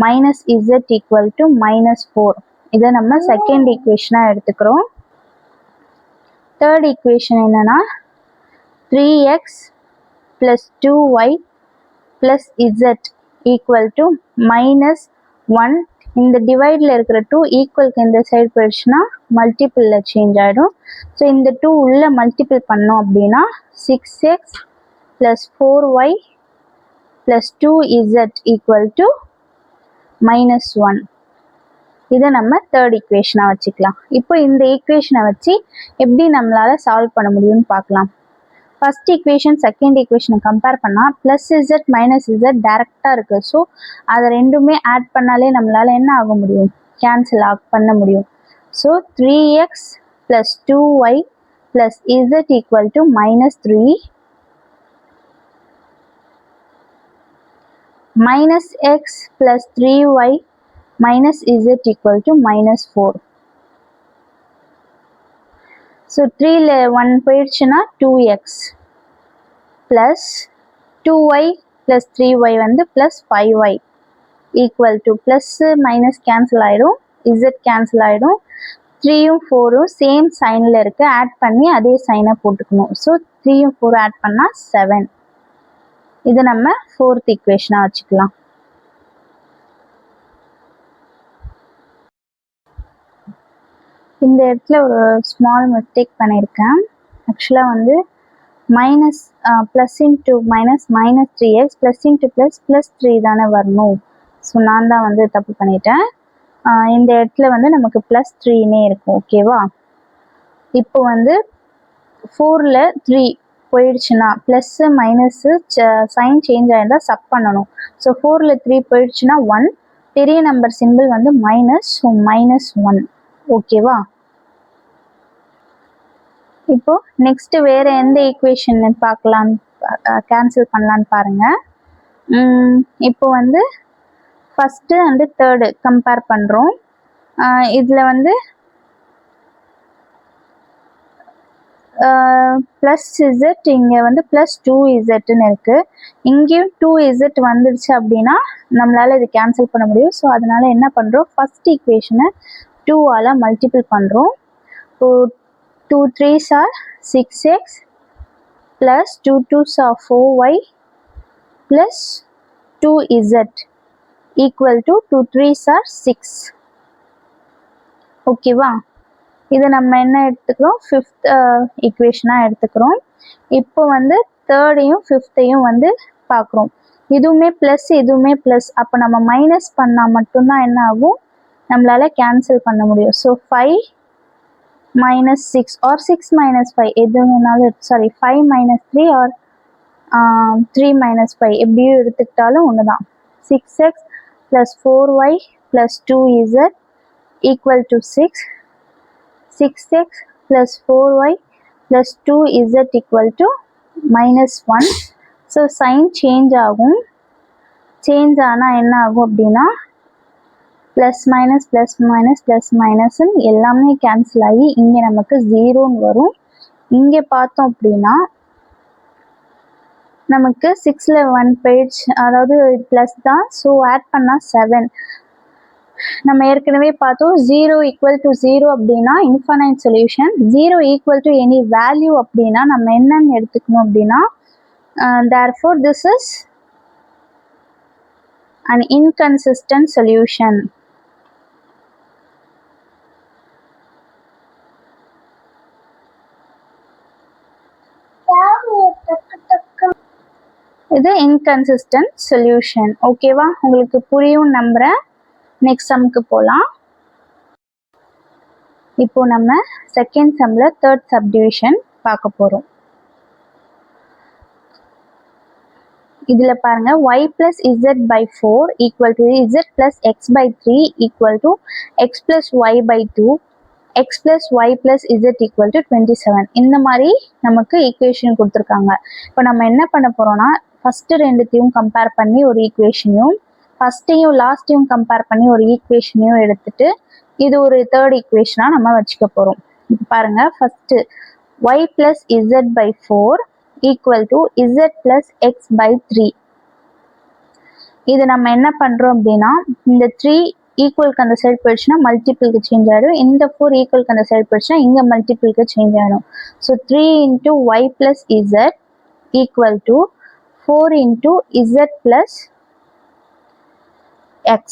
minus z equal to -4. இதை நம்ம செகண்ட் ஈக்குவேஷனாக எடுத்துக்கிறோம். தேர்ட் ஈக்குவேஷன் என்னன்னா 3x plus 2y plus z equal to -1. இந்த டிவைடில் இருக்கிற 2 ஈக்குவலுக்கு இந்த சைடு போயிடுச்சுன்னா மல்டிபிளில் சேஞ்ச் ஆகிடும். ஸோ இந்த 2 உள்ள மல்டிபிள் பண்ணோம் அப்படின்னா 6x plus 4y plus 2z equal to -1. இதை நம்ம தேர்ட் ஈக்குவேஷனாக வச்சுக்கலாம். இப்போ இந்த ஈக்குவேஷனை வச்சு எப்படி நம்மளால் சால்வ் பண்ண முடியும்னு பார்க்கலாம். ஃபர்ஸ்ட் ஈக்குவேஷன் செகண்ட் ஈக்குவேஷனை கம்பேர் பண்ணால் ப்ளஸ் இசட் மைனஸ் இசட் டேரெக்டாக இருக்குது. ஸோ அதை ரெண்டுமே ஆட் பண்ணாலே நம்மளால் என்ன ஆக முடியும், கேன்சல் பண்ண முடியும். So 3x plus 2y plus z equal to -3 minus x plus 3y minus z equal to -4. So 3ல 1 போயிடுச்சுன்னா 2x plus 2y plus 3y வந்து plus 5y equal to plus minus cancel ஆயிடும், z cancel ஆயிடும். 3யும் 4ம் same சைனில் இருக்குது, add பண்ணி அதே சைனை போட்டுக்கணும். So 3யும் 4 add பண்ணால் 7. இது நம்ம 4th ஈக்குவேஷனாக வச்சுக்கலாம். இந்த இடத்துல ஒரு ஸ்மால் மிஸ்டேக் பண்ணியிருக்கேன். ஆக்சுவலாக வந்து minus plus into minus minus 3x plus into plus plus 3 தானே வரணும். ஸோ நான் தான் வந்து தப்பு பண்ணிட்டேன். இந்த இடத்துல வந்து நமக்கு ப்ளஸ் 3னே இருக்கும். ஓகேவா? இப்போ வந்து 4ல் 3 போயிடுச்சுன்னா ப்ளஸ்ஸு மைனஸு சைன் சேஞ்ச் ஆகிருந்தால் சப் பண்ணணும். ஸோ 4ல் 3 போயிடுச்சுன்னா 1, பெரிய நம்பர் சிம்பிள் வந்து மைனஸ், ஸோ -1. ஓகேவா? இப்போ நெக்ஸ்ட் வேற எந்த ஈக்குவேஷன் பார்க்கலாம், கேன்சல் பண்ணலான்னு பாருங்க. இப்போ வந்து ஃபஸ்ட்டு அண்டு தேர்டு கம்பேர் பண்ணுறோம். இதில் வந்து ப்ளஸ் இசட், இங்கே வந்து ப்ளஸ் 2zன்னு இருக்குது. இங்கேயும் 2z வந்துடுச்சு அப்படின்னா நம்மளால் இது கேன்சல் பண்ண முடியும். ஸோ அதனால் என்ன பண்ணுறோம், ஃபஸ்ட் ஈக்குவேஷனை 2ஆல் மல்டிபிள் பண்ணுறோம். இப்போ 2 3s are 6x plus 2 2s are 4y plus 2z equal to 2 3s are 6. ஓகேவா? இதை நம்ம என்ன எடுத்துக்கிறோம், 5th ஈக்குவேஷனாக எடுத்துக்கிறோம். இப்போ வந்து தேர்டையும் 5த்தையும் வந்து பார்க்குறோம். இதுவுமே ப்ளஸ், இதுவுமே ப்ளஸ். அப்போ நம்ம மைனஸ் பண்ணால் மட்டும்தான் என்ன ஆகும், நம்மளால் கேன்சல் பண்ண முடியும். ஸோ 5 -6 or 6 - 5 எது வேணாலும், சாரி 5 - 3 or 3 - 5 எப்படியும் எடுத்துக்கிட்டாலும் ஒன்று தான். 6x plus 4y plus 2z equal to 6. 6x plus 4y plus 2z equal to -1. So sign change ஆகும். சேஞ்ச் ஆனால் என்ன ஆகும் அப்படின்னா plus minus plus minus plus மைனஸ்ன்னு எல்லாமே கேன்சல் ஆகி இங்கே நமக்கு 0ன்னு வரும். இங்கே பார்த்தோம் அப்படின்னா நமக்கு 6ல் 1 பேஜ், அதாவது ப்ளஸ் தான். ஸோ ஆட் பண்ணால் 7. நம்ம ஏற்கனவே பார்த்தோம் 0 ஈக்குவல் டு 0 அப்படின்னா infinite solution. 0 equal to any value அப்படின்னா நம்ம என்னன்னு எடுத்துக்கணும் அப்படின்னா therefore this is an inconsistent solution. இது இன்கன்சிஸ்டன்ட் சொல்யூஷன். ஓகேவா? உங்களுக்கு புரியும் நம்புறேன். நெக்ஸ்ட் சம்க்கு போகலாம். இப்போ நம்ம செகண்ட் சம்ல தேர்ட் சப்டிவிஷன் பார்க்க போகிறோம். இதில் பாருங்க, y plus z by 4 equal to z plus x by 3 equal to x plus y by 2, x plus y plus z equal to 27. இந்த மாதிரி நமக்கு ஈக்குவேஷன் கொடுத்துருக்காங்க. இப்போ நம்ம என்ன பண்ண போகிறோம்னா, ஃபஸ்ட்டு ரெண்டுத்தையும் கம்பேர் பண்ணி ஒரு ஈக்குவேஷனையும், ஃபஸ்ட்டையும் லாஸ்ட்டையும் கம்பேர் பண்ணி ஒரு ஈக்குவேஷனையும் எடுத்துட்டு இது ஒரு தேர்ட் ஈக்குவேஷனாக நம்ம வச்சுக்க போகிறோம். இப்போ பாருங்கள், first y plus z by 4 equal to z plus x by 3. இது நம்ம என்ன பண்ணுறோம் அப்படின்னா, இந்த 3 ஈக்குவலுக்கு அந்த சைடு போயிடுச்சுன்னா மல்டிபிளுக்கு சேஞ்ச் ஆகிடும். இந்த 4 ஈக்குவலுக்கு அந்த சைடு போயிடுச்சுன்னா இங்கே மல்டிபிளுக்கு சேஞ்ச் ஆகிடும். So 3 into y plus z equal to 4 into z plus x.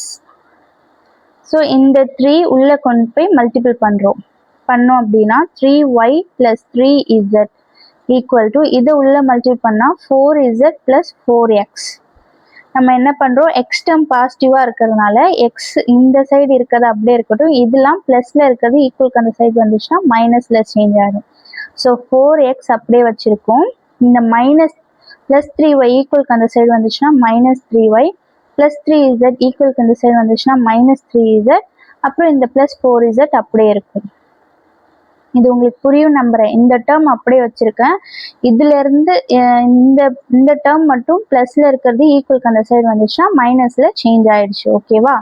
So இந்த 3 உள்ளே கொண்டு போய் மல்டிபிள் பண்ணோம் அப்படின்னா 3y plus 3z equal to இதை உள்ள மல்டிபிள் பண்ணால் 4z plus 4x. நம்ம என்ன பண்ணுறோம், எக்ஸ் டேர்ம் பாசிட்டிவாக இருக்கிறதுனால எக்ஸ் இந்த சைடு இருக்கிறது அப்படியே இருக்கட்டும், இதெல்லாம் ப்ளஸில் இருக்கிறது ஈக்குவலுக்கு அந்த சைடு வந்துச்சுன்னா மைனஸில் சேஞ்ச் ஆகிடும். ஸோ 4x அப்படியே வச்சுருக்கோம். இந்த மைனஸ் ப்ளஸ் 3y ஈக்குவலுக்கு அந்த சைடு வந்துச்சுன்னா -3y ப்ளஸ் 3z ஈக்குவலுக்கு அந்த சைடு வந்துச்சுன்னா -3z, அப்புறம் இந்த ப்ளஸ் 4z அப்படியே இருக்கும். இது உங்களுக்கு புரியும் நம்புறேன். இந்த டேர்ம் அப்படியே வச்சிருக்கேன். இதுல இருந்து இந்த டேர்ம் மட்டும் பிளஸ்ல இருக்கிறது ஈக்குவலுக்கு அந்த சைடு வந்துச்சுன்னா மைனஸ்ல சேஞ்ச் ஆயிடுச்சு. ஓகேவா?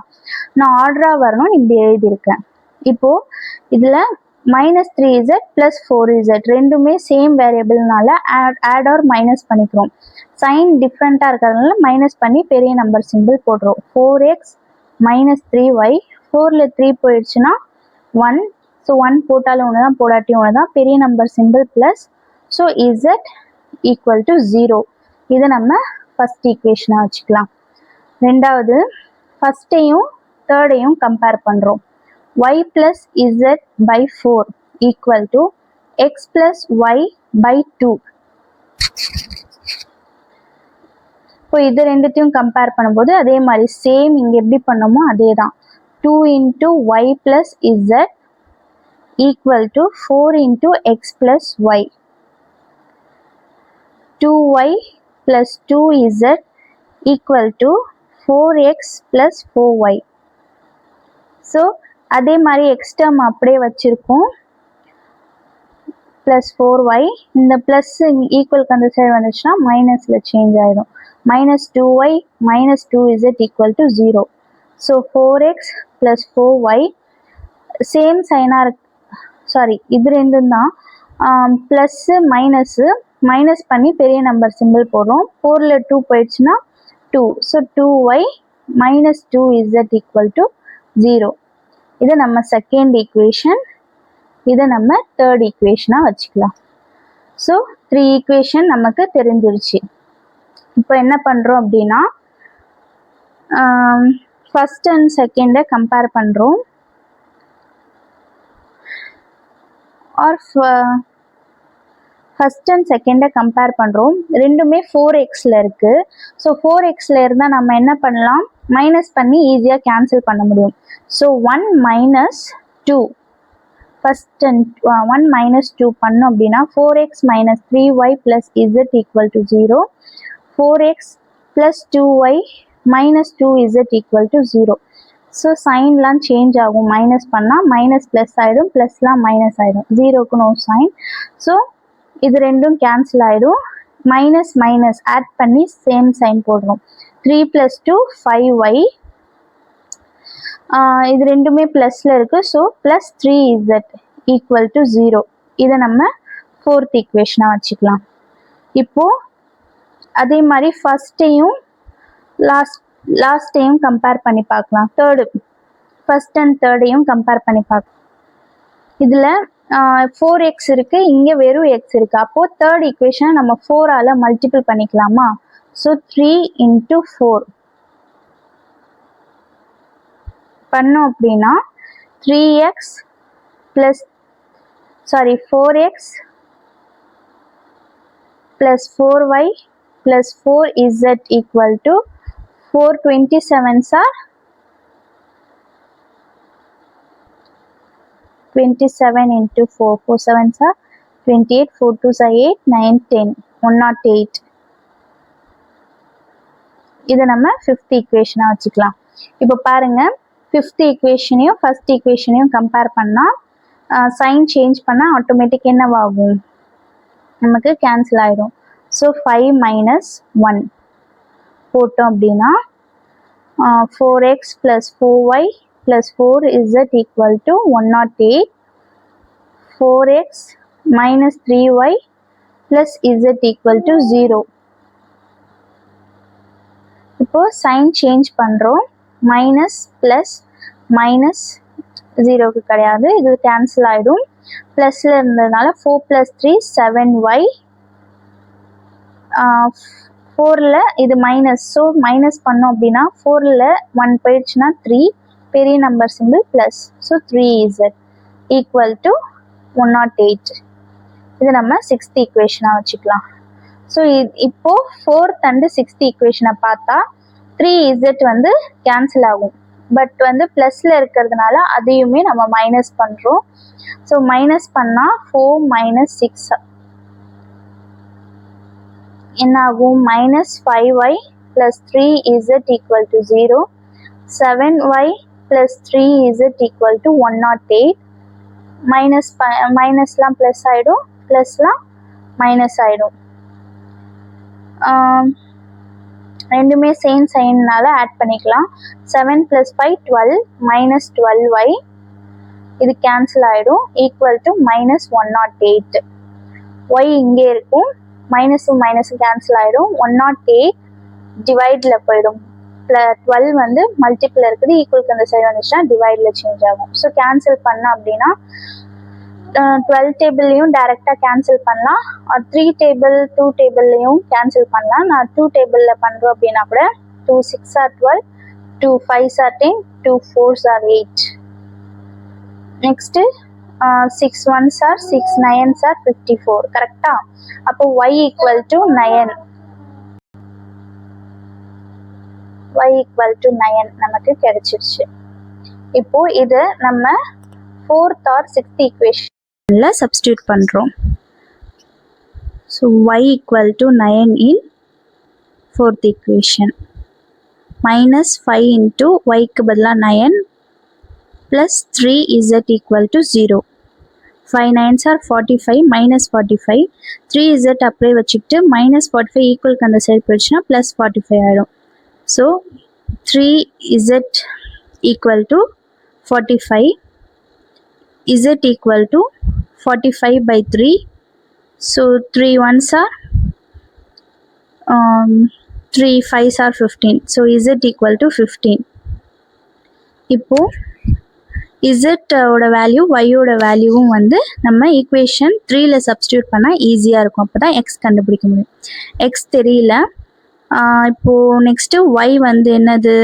நான் ஆர்டரா வரணும் இப்படி எழுதியிருக்கேன். இப்போ இதுல -3z plus 4z ரெண்டுமே சேம் வேரியபிள்னால ஆட் ஆர் மைனஸ் பண்ணிக்கிறோம். சைன் டிஃப்ரெண்டா இருக்கிறதுனால மைனஸ் பண்ணி பெரிய நம்பர் சிம்பிள் போடுறோம். 4x -3y 4ல 3 போயிடுச்சுன்னா 1 ஸோ 1 போட்டாலும் ஒன்று தான், போடாட்டி ஒன்று தான். பெரிய number simple plus. So Z equal to 0. இதை நம்ம ஃபஸ்ட் ஈக்குவேஷனாக வச்சுக்கலாம். ரெண்டாவது, ஃபஸ்ட்டையும் தேர்டையும் கம்பேர் பண்ணுறோம். y plus z by 4 equal to x plus y by 2. இப்போ இது ரெண்டுத்தையும் கம்பேர் பண்ணும்போது அதே மாதிரி சேம் இங்கே எப்படி பண்ணோமோ அதே தான். 2 into y plus z equal to 4 into x plus y. 2y plus 2z equal to 4x plus 4y. So அதே மாதிரி எக்ஸ் டேர்ம் அப்படியே வச்சுருக்கோம். Plus 4y. இந்த ப்ளஸ் ஈக்குவலுக்கு அந்த சைடு வந்துச்சுன்னா மைனஸில் சேஞ்ச் ஆகிடும். minus 2y minus 2z equal to 0. So 4x plus 4y same சைனாக இருக்கு. சாரி, இது ரெண்டும் தான். ப்ளஸ்ஸு மைனஸு மைனஸ் பண்ணி பெரிய நம்பர் சிம்பிள் போடுறோம். 4ல் 2 போயிடுச்சுன்னா 2. So 2y minus 2z equal to 0. இது நம்ம செகண்ட் ஈக்குவேஷன். இதை நம்ம தேர்ட் ஈக்குவேஷனாக வச்சுக்கலாம். ஸோ 3 ஈக்குவேஷன் நமக்கு தெரிஞ்சிருச்சு. இப்போ என்ன பண்ணுறோம் அப்படின்னா ஃபஸ்ட் அண்ட் செகண்டை கம்பேர் பண்ணுறோம். ஆர் ஃபஸ்ட் அண்ட் செகண்டை கம்பேர் பண்ணுறோம். ரெண்டுமே 4xல இருக்குது. ஸோ 4xல இருந்தால் நம்ம என்ன பண்ணலாம், மைனஸ் பண்ணி ஈஸியாக கேன்சல் பண்ண முடியும். So 1 minus 2 first and 1 minus 2 பண்ணோம் அப்படின்னா 4x minus 3y plus z equal to 0. 4x plus 2y minus 2z equal to 0. So சைன்லாம் சேஞ்ச் ஆகும். மைனஸ் பண்ணால் மைனஸ் ப்ளஸ் ஆகிடும், ப்ளஸ்லாம் மைனஸ் ஆகிடும். 0க்கு நோ சைன். ஸோ இது ரெண்டும் கேன்சல் ஆகிடும். மைனஸ் மைனஸ் ஆட் பண்ணி சேம் சைன் போடுறோம். 3 plus 2 5y. இது ரெண்டுமே ப்ளஸில் இருக்குது. So plus 3z equal to 0. இதை நம்ம ஃபோர்த் ஈக்குவேஷனாக வச்சுக்கலாம். இப்போது அதே மாதிரி ஃபஸ்ட்டையும் லாஸ்ட்டையும் கம்பேர் பண்ணி பார்க்கலாம். தேர்டு, ஃபஸ்ட் அண்ட் தேர்டையும் கம்பேர் பண்ணி பார்க்கலாம். இதில் 4x இருக்குது, இங்கே வெறும் x இருக்குது. அப்போது தேர்ட் ஈக்குவேஷனை நம்ம 4ஆல் மல்டிபிள் பண்ணிக்கலாமா? ஸோ 3 into 4 பண்ணோம் அப்படின்னா 4x plus 4y plus 4z equal to 427s are 27 into 4. 4 7s are 28. 4 2s are 8. 9 10. 108. இதை நம்ம ஃபிஃப்த் ஈக்குவேஷனாக வச்சுக்கலாம். இப்போ பாருங்கள், ஃபிஃப்த் ஈக்குவேஷனையும் ஃபஸ்ட் ஈக்குவேஷனையும் கம்பேர் பண்ணால் சைன் சேஞ்ச் பண்ணால் ஆட்டோமேட்டிக் என்னவாகும், நமக்கு கேன்சல் ஆகிடும். ஸோ 5 minus 1 போட்டோம் அப்படின்னா 4x plus 4y plus 4z equal to 108. 4x minus 3y plus z equal to 0. இப்போ சைன் சேஞ்ச் பண்ணுறோம். மைனஸ் ப்ளஸ் மைனஸ் 0க்கு கிடையாது, இது கேன்சல் ஆகிடும். ப்ளஸில் இருந்ததுனால 4 plus 3 7y. 4ல் இது மைனஸ். ஸோ மைனஸ் பண்ணோம் அப்படின்னா 4ல் 1 போயிடுச்சுன்னா 3, பெரிய number simple plus. So 3z equal to 108. இது நம்ம சிக்ஸ்த் ஈக்குவேஷனாக வச்சுக்கலாம். ஸோ இப்போது ஃபோர்த் அண்டு சிக்ஸ்த் ஈக்குவேஷனை பார்த்தா 3z வந்து கேன்சல் ஆகும். பட் வந்து ப்ளஸில் இருக்கிறதுனால அதையுமே நம்ம மைனஸ் பண்ணுறோம். ஸோ மைனஸ் பண்ணால் 4 minus 6 என்ன ஆகும், minus 5y plus 3z equal to 0. 7y plus 3z equal to 108. மைனஸ்லாம் plus ஆகிடும், ப்ளஸ்லாம் மைனஸ் ஆகிடும். ரெண்டுமே சேம் சைன்னால ஆட் பண்ணிக்கலாம். 7 plus 5 12 minus 12y. இது கேன்சல் ஆகிடும். Equal to minus 108. y இங்கே இருக்கும், மைனஸும் மைனஸும் கேன்சல் ஆகிடும். 108 டிவைடில் போயிடும். 12 வந்து மல்டிபிள் இருக்குது, ஈக்குவலுக்கு அந்த சைடு வந்துச்சுன்னா டிவைடில் சேஞ்ச் ஆகும். ஸோ கேன்சல் பண்ண அப்படின்னா 12 டேபிள்லையும் டைரெக்டாக கேன்சல் பண்ணலாம், 3 டேபிள் 2 டேபிள்லையும் கேன்சல் பண்ணலாம். நான் 2 டேபிளில் பண்ணுறோம் அப்படின்னா கூட 2 6 are 12, 2 5 are 10, 2 4 are 8. Next 6 1s are 6 9s are 54. கரெக்டா? அப்போ y equal to 9, y equal to 9 நமக்கு கிடைச்சிருச்சு. இப்போ இது நம்ம 4th or 6th ஈக்குவேஷன்ல சப்ஸ்டியூட் பண்றோம். So y equal to 9 in 4th equation minus 5 into yக்கு பதிலாக 9 plus 3z equal to 0. 5 9s are 45 minus 45, 3z அப்படியே வச்சுக்கிட்டு minus 45 ஈக்குவலுக்கு அந்த சைடு போயிடுச்சுன்னா plus 45 ஆகிடும். So 3z equal to 45, z equal to 45 by 3. So 3 1s are 3 5s are 15. So z equal to 15. இப்போ z ஓட value y ஓட வேல்யூவும் வந்து நம்ம ஈக்குவேஷன் 3ல சப்ஸ்டியூட் பண்ணால் ஈஸியாக இருக்கும். அப்போ தான் எக்ஸ் கண்டுபிடிக்க முடியும். எக்ஸ் தெரியல. இப்போது நெக்ஸ்ட்டு y வந்து என்னது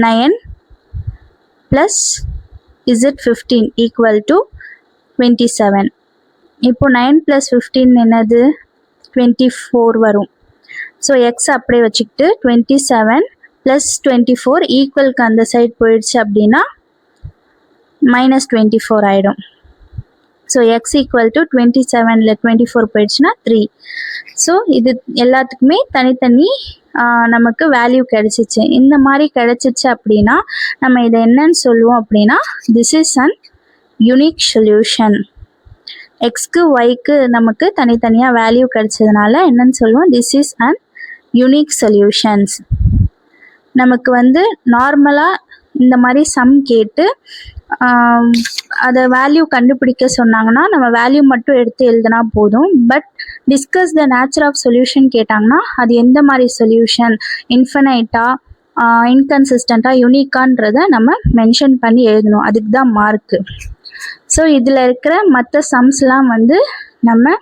9 ப்ளஸ் z 15 ஈக்குவல் டு 27. இப்போது 9 ப்ளஸ் 15 என்னது 24 வரும். ஸோ எக்ஸ் அப்படியே வச்சுக்கிட்டு 27 ப்ளஸ் 24 ஈக்குவலுக்கு அந்த சைடு போயிடுச்சு அப்படின்னா minus 24 ஆகிடும். ஸோ எக்ஸ் ஈக்குவல் டு 27ல் 24 போயிடுச்சுன்னா 3. ஸோ இது எல்லாத்துக்குமே தனித்தனி நமக்கு வேல்யூ கிடைச்சிச்சு. இந்த மாதிரி கிடைச்சிச்சு அப்படின்னா நம்ம இதை என்னன்னு சொல்லுவோம் அப்படின்னா this is an unique solution. எக்ஸ்க்கு ஒய்க்கு நமக்கு தனித்தனியாக வேல்யூ கிடைச்சதுனால என்னன்னு சொல்லுவோம், this is an unique solutions. நமக்கு வந்து நார்மலாக இந்த மாதிரி சம் கேட்டு அதை வேல்யூ கண்டுபிடிக்க சொன்னாங்கன்னா நம்ம வேல்யூ மட்டும் எடுத்து எழுதினா போதும். But discuss the nature of solution கேட்டாங்கன்னா அது எந்த மாதிரி சொல்யூஷன், இன்ஃபினைட்டாக, இன்கன்சிஸ்டண்ட்டாக, யூனிக்கான்றதை நம்ம மென்ஷன் பண்ணி எழுதணும். அதுக்கு தான் மார்க்கு. ஸோ இதில் இருக்கிற மற்ற சம்ஸ்லாம் வந்து நம்ம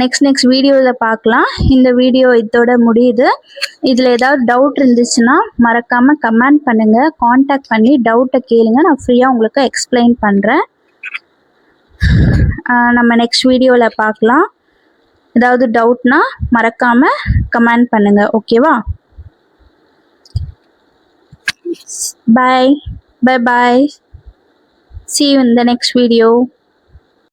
நெக்ஸ்ட் வீடியோவில் பார்க்கலாம். இந்த வீடியோ இதோட முடியுது. இதில் ஏதாவது டவுட் இருந்துச்சுன்னா மறக்காமல் கமெண்ட் பண்ணுங்கள், காண்டாக்ட் பண்ணி டவுட்டை கேளுங்க. நான் ஃப்ரீயாக உங்களுக்கு எக்ஸ்பிளைன் பண்ணுறேன். நம்ம நெக்ஸ்ட் வீடியோவில் பார்க்கலாம். ஏதாவது டவுட்னா மறக்காமல் கமெண்ட் பண்ணுங்கள். ஓகேவா? Bye. See you in the next video.